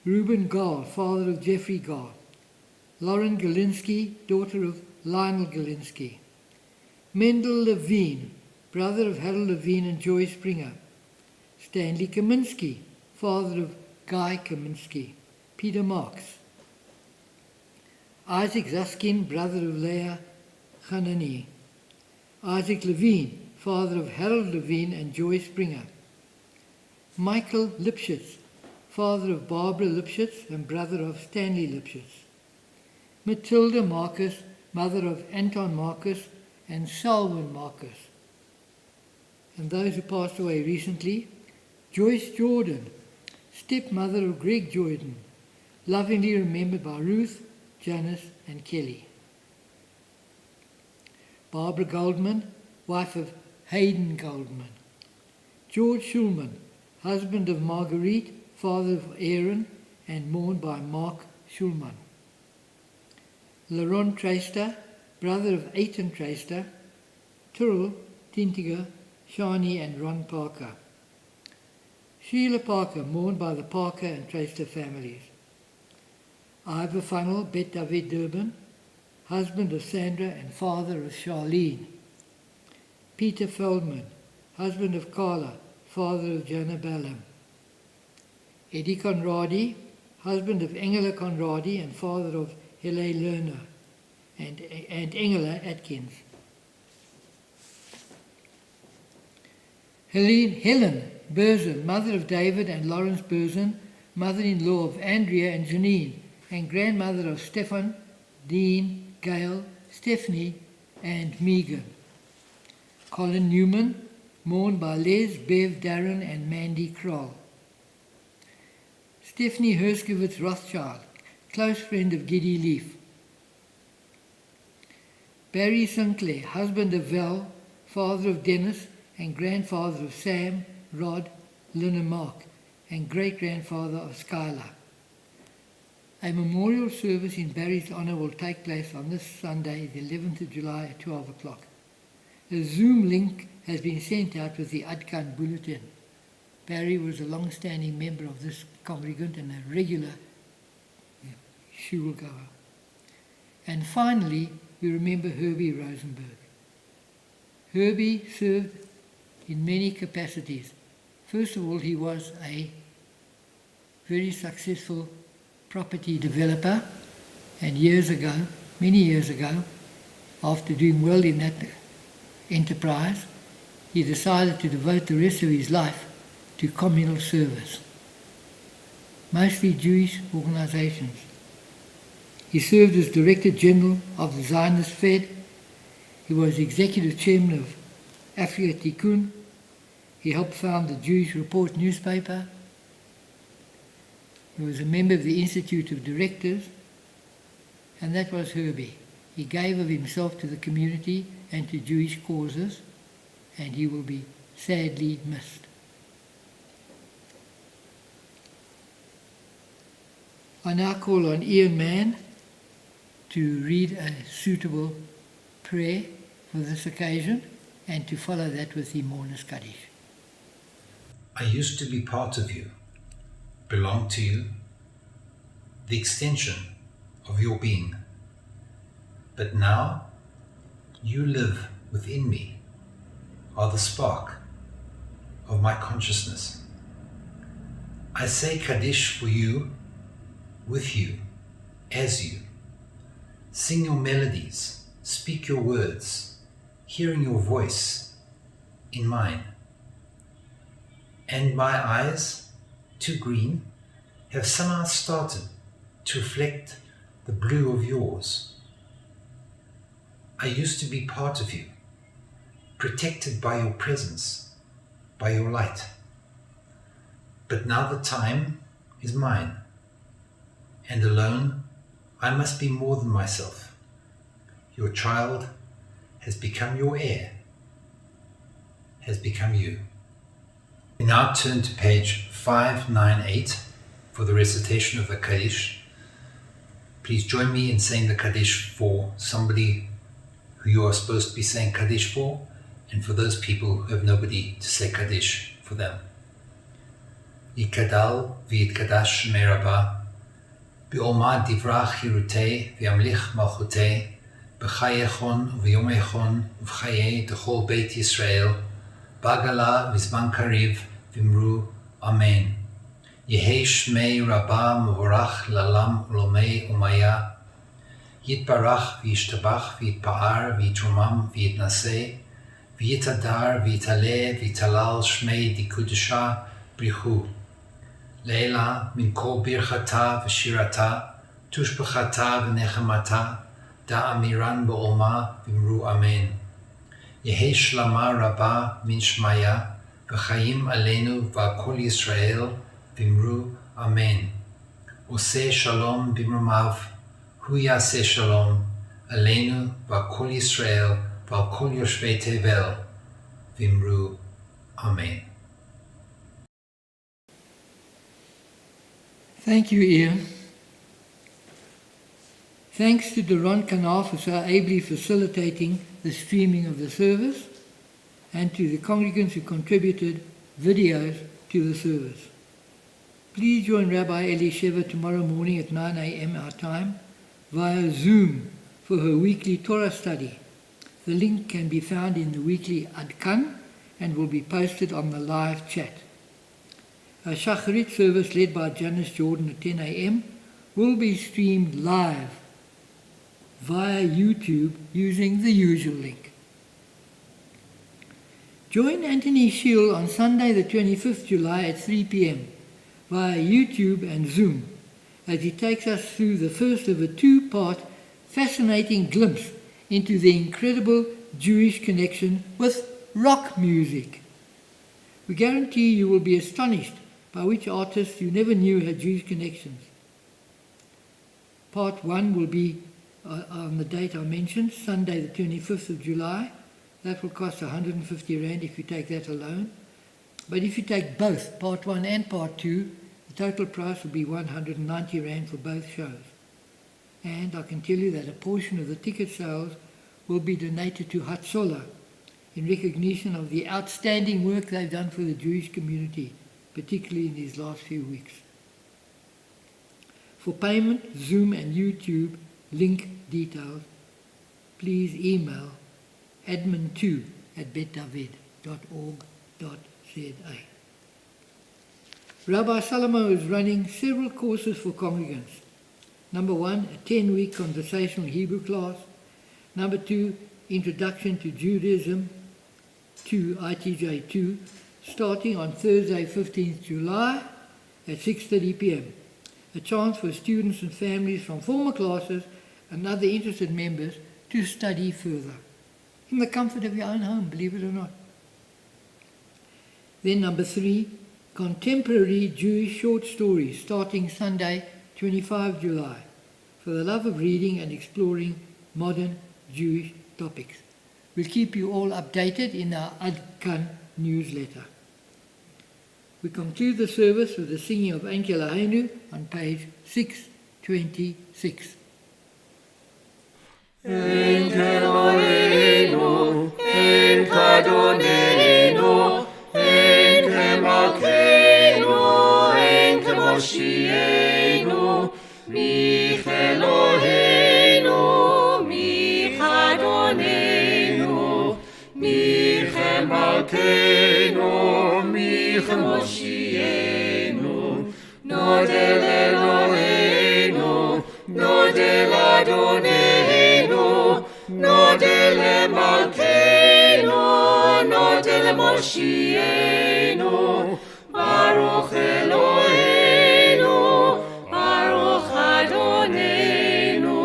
Speaker 1: Reuben Gall, father of Jeffrey Gall. Lauren Galinsky, daughter of Lionel Galinsky. Mendel Levine, brother of Harold Levine and Joy Springer. Stanley Kaminsky, father of Guy Kaminsky. Peter Marks. Isaac Zaskin, brother of Leah Hanani. Isaac Levine, father of Harold Levine and Joy Springer. Michael Lipschitz, father of Barbara Lipschitz and brother of Stanley Lipschitz. Matilda Marcus, mother of Anton Marcus and Selwyn Marcus. And those who passed away recently, Joyce Jordan, stepmother of Greg Jordan, lovingly remembered by Ruth, Janice and Kelly. Barbara Goldman, wife of Hayden Goldman. George Schulman, husband of Marguerite, father of Aaron, and mourned by Mark Schulman. Laron Traister, brother of Aiton Traister, Tyrrell, Tintiger, Shani and Ron Parker. Sheila Parker, mourned by the Parker and Traister families. Ivor Funnel, Bet David Durban, husband of Sandra and father of Charlene. Peter Feldman, husband of Carla, father of Jonah Ballum. Eddie Conradi, husband of Engela Conradi and father of Hele Lerner and Engela Atkins. Helen Berzin, mother of David and Lawrence Berzin, mother-in-law of Andrea and Janine, and grandmother of Stefan, Dean, Gail, Stephanie, and Megan. Colin Newman, mourned by Les, Bev, Darren, and Mandy Kroll. Stephanie Herskowitz Rothschild, close friend of Giddy Leaf. Barry Sinclair, husband of Val, father of Dennis, and grandfather of Sam, Rod, Lynn and Mark, and great-grandfather of Skylar. A memorial service in Barry's honour will take place on this Sunday, the 11th of July at 12 o'clock. A Zoom link has been sent out with the Adkan Bulletin. Barry was a long-standing member of this congregant and a regular shul goer. And finally, we remember Herbie Rosenberg. Herbie served in many capacities. First of all, he was a very successful property developer, and many years ago, after doing well in that enterprise, he decided to devote the rest of his life to communal service, mostly Jewish organizations. He served as Director General of the Zionist Fed. He was Executive Chairman of Africa Tikkun. He helped found the Jewish Report newspaper. He was a member of the Institute of Directors, and that was Herbie. He gave of himself to the community and to Jewish causes, and he will be sadly missed. I now call on Ian Mann to read a suitable prayer for this occasion and to follow that with the Mourner's Kaddish.
Speaker 7: I used to be part of you, belong to you, the extension of your being. But now you live within me, are the spark of my consciousness. I say Kaddish for you, with you, as you. Sing your melodies, speak your words, hearing your voice in mine. And my eyes, too green, have somehow started to reflect the blue of yours. I used to be part of you, protected by your presence, by your light. But now the time is mine, and alone I must be more than myself. Your child has become your heir, has become you. We now turn to page 598 for the recitation of the Kaddish. Please join me in saying the Kaddish for somebody who you are supposed to be saying Kaddish for, and for those people who have nobody to say Kaddish for them. Yikadal v'yitkadash shmei Rabbah, b'olma divrach hirutei v'yamlich malchutei, b'chayechon v'yomechon v'chayei d'chol Beit Yisrael, b'agala v'zman kariv v'imru Amen. Yehei shmei Rabbah mevorach lalam ulomei umaya, yitbarach v'yishtabach v'yitpa'ar v'yitromam v'yitnaseh, v'yitadar v'yitaleh v'yitalal shmei dikudesha brichu. Leila min kol birchata v'shirata, tushbechata v'nechamata, da'amiran b'olma v'imru Amen. Yehei shlama Rabbah min shmaya, v'chayim aleinu v'akol Yisrael v'imru Amen. Oseh shalom b'mrumav, hu yaseh shalom, aleinu v'akol Yisrael v'akol yoshvei tevel v'imru Amen.
Speaker 1: Thank you, Ian. Thanks to Doron Kanal for so ably facilitating the streaming of the service, and to the congregants who contributed videos to the service. Please join Rabbi Elisheva tomorrow morning at 9 a.m. our time via Zoom for her weekly Torah study. The link can be found in the weekly Adkan and will be posted on the live chat. A Shacharit service led by Janice Jordan at 10 a.m. will be streamed live via YouTube using the usual link. Join Anthony Shiel on Sunday the 25th July at 3 p.m. via YouTube and Zoom as he takes us through the first of a two-part fascinating glimpse into the incredible Jewish connection with rock music. We guarantee you will be astonished by which artists you never knew had Jewish connections. Part 1 will be on the date I mentioned, Sunday the 25th of July. That will cost 150 Rand if you take that alone. But if you take both, Part 1 and Part 2, the total price will be 190 Rand for both shows. And I can tell you that a portion of the ticket sales will be donated to Hatzolah in recognition of the outstanding work they've done for the Jewish community, particularly in these last few weeks. For payment, Zoom and YouTube link details, please email admin2@betdavid.org.za. Rabbi Salomo is running several courses for congregants. Number 1, a 10-week conversational Hebrew class. Number 2, Introduction to Judaism 2, ITJ2, starting on Thursday 15th July at 6:30 p.m. A chance for students and families from former classes and other interested members to study further, in the comfort of your own home, believe it or not. Then number 3, contemporary Jewish short stories, starting Sunday, 25 July, for the love of reading and exploring modern Jewish topics. We'll keep you all updated in our Adkan newsletter. We conclude the service with the singing of Ein Keloheinu on page 626.
Speaker 3: Ein Keloheinu, Ein Kadonenu, Ein Kemalkeinu, Ein Kemoshienu, Mi Keloheinu, Mi Kadonenu, Mi Kemalkeinu, Mi Kemoshienu, Nodel Eloheinu, Nodel Adonenu, Nodel Malkeinu, Nodel Moshienu, Baruch Eloheinu, Baruch Adonenu,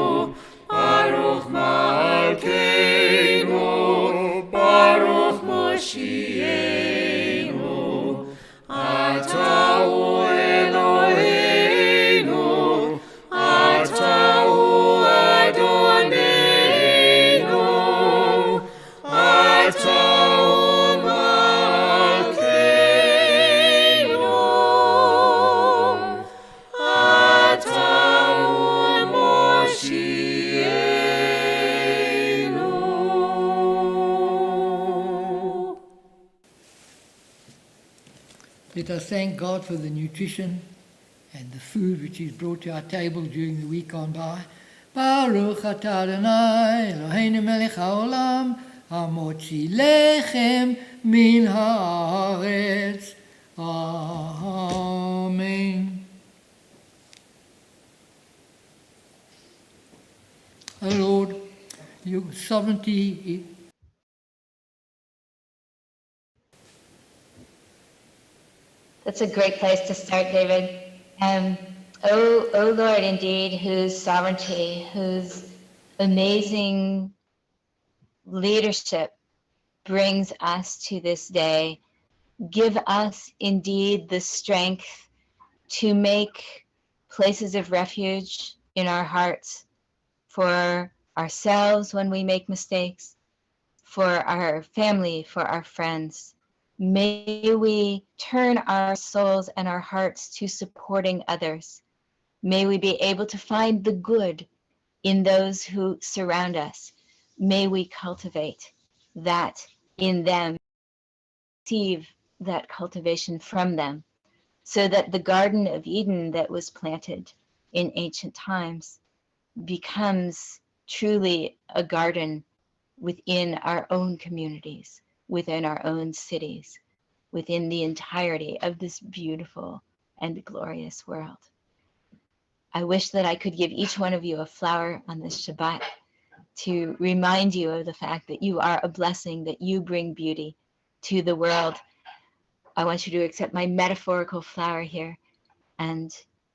Speaker 3: Baruch Malkeinu, Baruch Moshienu, Atau Eloheinu, Atau Adonenu, Atau Malkeinu, Atau Moshienu.
Speaker 1: Let us thank God for the nutrition and the food which He's brought to our table during the week gone by. Baruch atah Adonai Eloheinu melech haolam hamotzi lechem min haaretz. Amen. O Lord, your sovereignty.
Speaker 5: That's a great place to start, David. O Lord, indeed, whose sovereignty, whose amazing leadership brings us to this day, give us indeed the strength to make places of refuge in our hearts for ourselves when we make mistakes, for our family, for our friends. May we turn our souls and our hearts to supporting others. May we be able to find the good in those who surround us. May we cultivate that in them, receive that cultivation from them, so that the Garden of Eden that was planted in ancient times becomes truly a garden within our own communities, within our own cities, within the entirety of this beautiful and glorious world. I wish that I could give each one of you a flower on this Shabbat to remind you of the fact that you are a blessing, that you bring beauty to the world. I want you to accept my metaphorical flower here and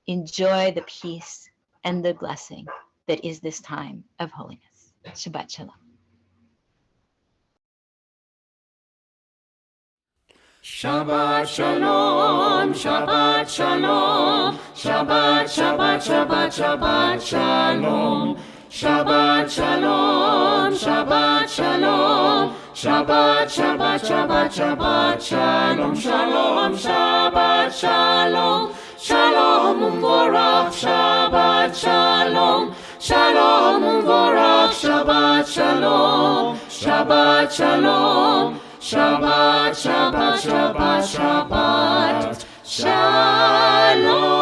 Speaker 5: enjoy the peace and the blessing that is this time of holiness. Shabbat Shalom.
Speaker 3: Shabbat Shalom, Shabbat Shalom, Shabbat, Shabbat, Shabbat, Shabbat Shalom, Shabbat Shalom, Shabbat Shalom, Shabbat, Shabbat, Shabbat, Shabbat Shalom, Shalom, Shabbat Shalom, Shalom Umvorach, Shabbat Shalom, Shalom Umvorach, Shabbat Shalom, Shabbat Shalom, Shabbat, Shabbat, Shabbat, Shabbat, Shalom.